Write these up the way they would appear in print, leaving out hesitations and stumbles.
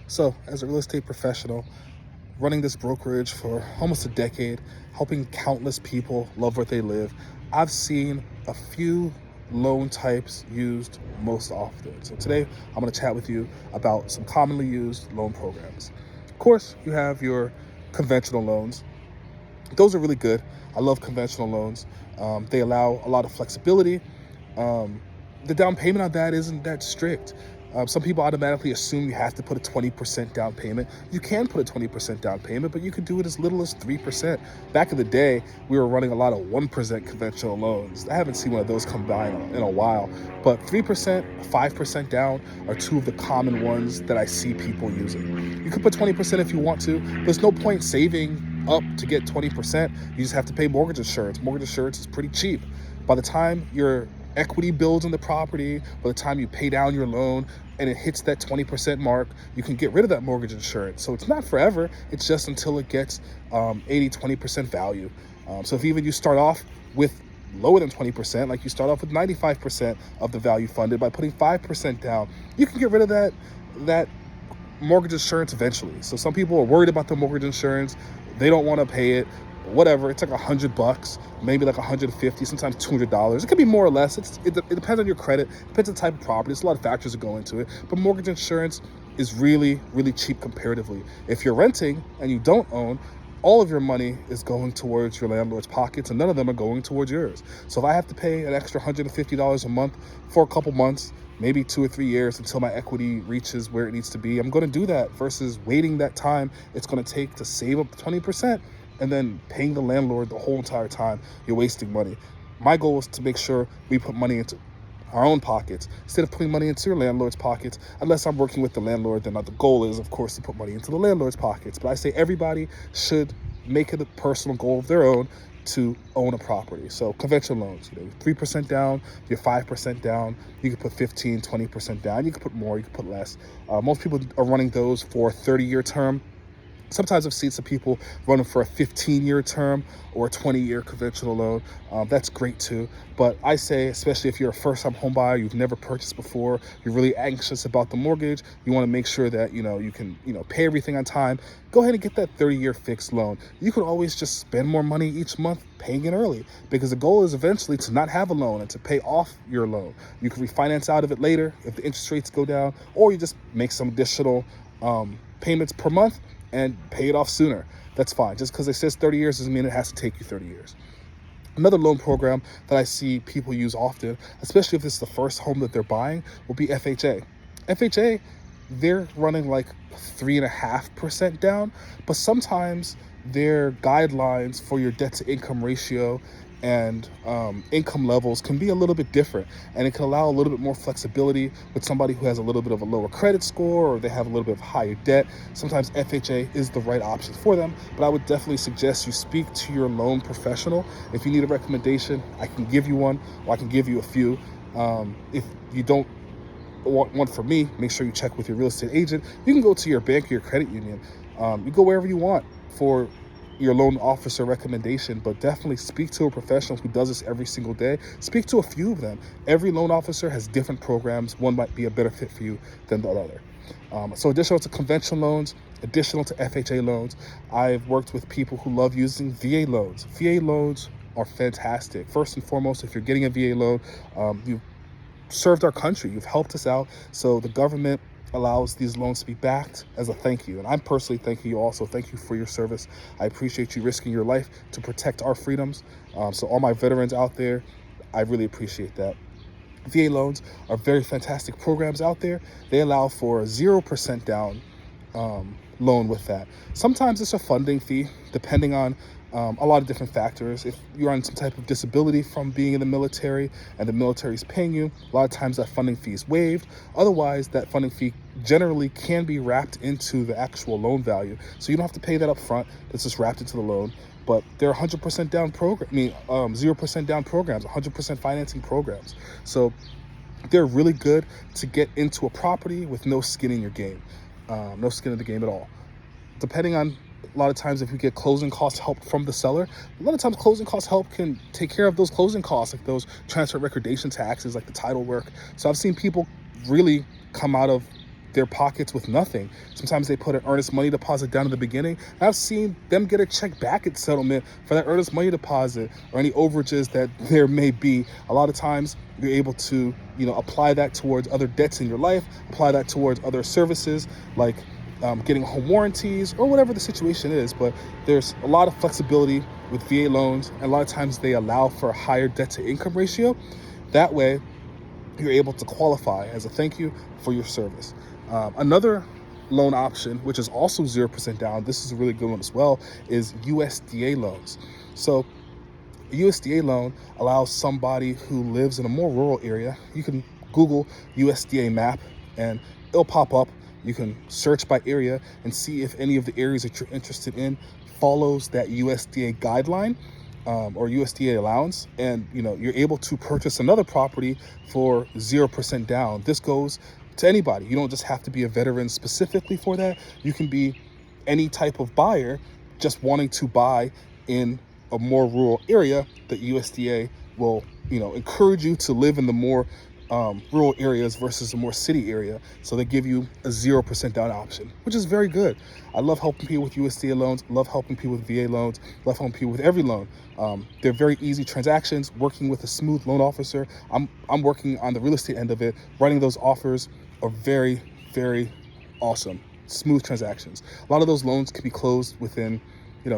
So, as a real estate professional, running this brokerage for almost a decade, helping countless people love where they live, I've seen a few loan types used most often. So, today I'm going to chat with you about some commonly used loan programs. Of course, you have your conventional loans. Those are really good. I love conventional loans. They allow a lot of flexibility. Um, the down payment on that isn't that strict. Some people automatically assume you have to put a 20% down payment. You can put a 20% down payment, but you can do it as little as 3%. Back in the day, we were running a lot of 1% conventional loans. I haven't seen one of those come by in a while, but 3%, 5% down are two of the common ones that I see people using. You can put 20% if you want to. There's no point saving up to get 20%. You just have to pay mortgage insurance. Mortgage insurance is pretty cheap. By the time your equity builds in the property, by the time you pay down your loan and it hits that 20% mark, you can get rid of that mortgage insurance. So it's not forever. It's just until it gets 20% value. So if even you start off with lower than 20%, like you start off with 95% of the value funded by putting 5% down, you can get rid of that mortgage insurance eventually. So some people are worried about the mortgage insurance. They don't want to pay it. Whatever, it's like $100, maybe like $150, sometimes $200. It could be more or less. It depends on your credit, depends on the type of property. There's a lot of factors that go into it. But mortgage insurance is really, really cheap comparatively. If you're renting and you don't own, all of your money is going towards your landlord's pockets and none of them are going towards yours. So if I have to pay an extra $150 a month for a couple months, maybe 2 or 3 years until my equity reaches where it needs to be, I'm going to do that versus waiting that time it's going to take to save up 20% and then paying the landlord the whole entire time. You're wasting money. My goal is to make sure we put money into our own pockets instead of putting money into your landlord's pockets. Unless I'm working with the landlord, then the goal is, of course, to put money into the landlord's pockets. But I say everybody should make it a personal goal of their own to own a property. So conventional loans, 3% down, you're 5% down. You can put 15, 20% down. You can put more, you can put less. Most people are running those for a 30-year term. Sometimes I've seen some people running for a 15-year term or a 20-year conventional loan. That's great too. But I say, especially if you're a first-time home buyer, you've never purchased before, you're really anxious about the mortgage, you want to make sure that you can pay everything on time, go ahead and get that 30-year fixed loan. You can always just spend more money each month paying it early, because the goal is eventually to not have a loan and to pay off your loan. You can refinance out of it later if the interest rates go down, or you just make some additional payments per month and pay it off sooner. That's fine. Just because it says 30 years doesn't mean it has to take you 30 years. Another loan program that I see people use often, especially if it's the first home that they're buying, will be FHA. FHA, they're running like 3.5% down, but sometimes their guidelines for your debt to income ratio and income levels can be a little bit different, and it can allow a little bit more flexibility with somebody who has a little bit of a lower credit score or they have a little bit of higher debt. Sometimes FHA is the right option for them, but I would definitely suggest you speak to your loan professional. If you need a recommendation, I can give you one, or I can give you a few. If you don't want one from me, make sure you check with your real estate agent. You can go to your bank or your credit union. You go wherever you want for your loan officer recommendation, but definitely speak to a professional who does this every single day. Speak to a few of them. Every loan officer has different programs. One might be a better fit for you than the other. So additional to conventional loans, additional to FHA loans, I've worked with people who love using VA loans. VA loans are fantastic. First and foremost, if you're getting a VA loan, you've served our country, you've helped us out. So the government allows these loans to be backed as a thank you. And I'm personally thanking you also. Thank you for your service. I appreciate you risking your life to protect our freedoms. So all my veterans out there, I really appreciate that. VA loans are very fantastic programs out there. They allow for a 0% down loan with that. Sometimes it's a funding fee, depending on a lot of different factors. If you're on some type of disability from being in the military and the military is paying you, a lot of times that funding fee is waived. Otherwise, that funding fee generally can be wrapped into the actual loan value. So you don't have to pay that up front. It's just wrapped into the loan. But they're 100% down 0% down programs, 100% financing programs. So they're really good to get into a property with no skin in your game, no skin in the game at all. Depending on, a lot of times if you get closing cost help from the seller, a lot of times closing cost help can take care of those closing costs, like those transfer recordation taxes, like the title work. So I've seen people really come out of their pockets with nothing. Sometimes they put an earnest money deposit down in the beginning. I've seen them get a check back at settlement for that earnest money deposit or any overages that there may be. A lot of times you're able to, apply that towards other debts in your life, apply that towards other services like getting home warranties or whatever the situation is. But there's a lot of flexibility with VA loans, and a lot of times they allow for a higher debt to income ratio. That way you're able to qualify as a thank you for your service. Another loan option, which is also 0% down, this is a really good one as well, is USDA loans. So a USDA loan allows somebody who lives in a more rural area. You can Google USDA map and it'll pop up. You can search by area and see if any of the areas that you're interested in follows that USDA guideline or USDA allowance, and you're able to purchase another property for 0% down. This goes to anybody. You don't just have to be a veteran specifically for that. You can be any type of buyer just wanting to buy in a more rural area. The USDA will encourage you to live in the more rural areas versus a more city area. So they give you a 0% down option, which is very good. I love helping people with USDA loans, love helping people with VA loans, love helping people with every loan. They're very easy transactions. Working with a smooth loan officer, I'm working on the real estate end of it. Writing those offers are very, very awesome. Smooth transactions. A lot of those loans can be closed within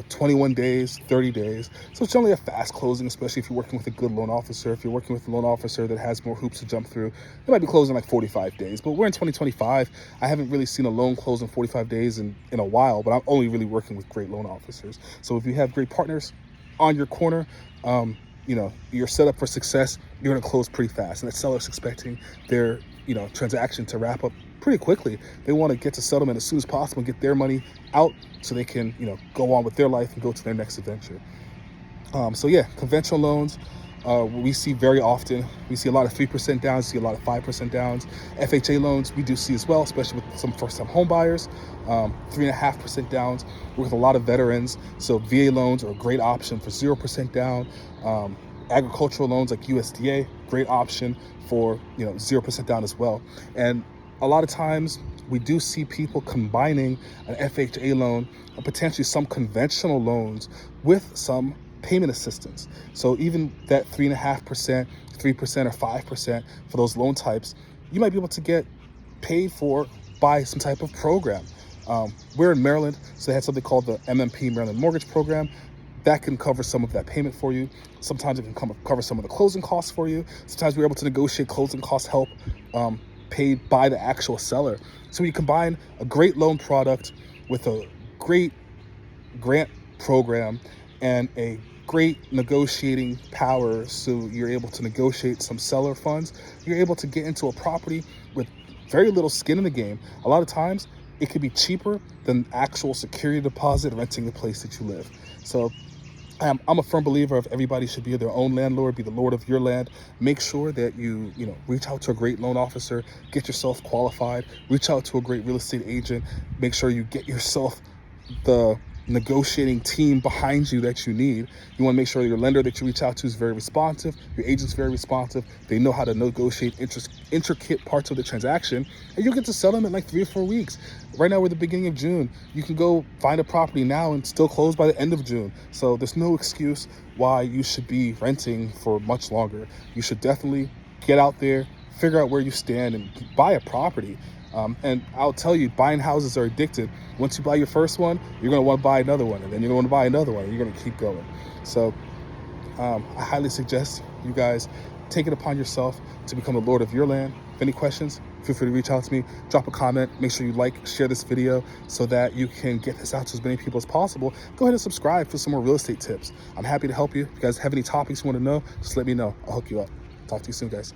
21 days, 30 days. So it's generally a fast closing, especially if you're working with a good loan officer. If you're working with a loan officer that has more hoops to jump through, it might be closing like 45 days. But we're in 2025. I haven't really seen a loan close in 45 days in a while, but I'm only really working with great loan officers. So if you have great partners on your corner, you're set up for success. You're going to close pretty fast. And that seller's expecting their transaction to wrap up pretty quickly. They want to get to settlement as soon as possible and get their money out so they can go on with their life and go to their next adventure. So yeah, conventional loans we see very often. We see a lot of 3% downs, see a lot of 5% downs. FHA loans we do see as well, especially with some first-time home buyers. 3.5% downs. We're with a lot of veterans, so VA loans are a great option for 0% down. Agricultural loans like USDA, great option for 0% down as well. And a lot of times we do see people combining an FHA loan and potentially some conventional loans with some payment assistance. So even that 3.5%, 3% or 5% for those loan types, you might be able to get paid for by some type of program. We're in Maryland, so they had something called the MMP Maryland Mortgage Program. That can cover some of that payment for you. Sometimes it can cover some of the closing costs for you. Sometimes we're able to negotiate closing cost help paid by the actual seller. So when you combine a great loan product with a great grant program and a great negotiating power, so you're able to negotiate some seller funds, you're able to get into a property with very little skin in the game. A lot of times it could be cheaper than actual security deposit renting the place that you live. So I'm a firm believer of everybody should be their own landlord, be the lord of your land. Make sure that you reach out to a great loan officer, get yourself qualified, reach out to a great real estate agent, make sure you get yourself the negotiating team behind you that you need. You want to make sure your lender that you reach out to is very responsive, your agent's very responsive, they know how to negotiate intricate parts of the transaction, and you'll get to settlement in like 3 or 4 weeks. Right now we're at the beginning of June. You can go find a property now and still close by the end of June. So there's no excuse why you should be renting for much longer. You should definitely get out there, figure out where you stand, and buy a property. And I'll tell you, buying houses are addictive. Once you buy your first one, you're going to want to buy another one, and then you're going to want to buy another one, and you're going to keep going. So I highly suggest you guys take it upon yourself to become the lord of your land. If any questions, feel free to reach out to me, drop a comment, make sure you share this video so that you can get this out to as many people as possible. Go ahead and subscribe for some more real estate tips. I'm happy to help you. If you guys have any topics you want to know, just let me know. I'll hook you up. Talk to you soon, guys.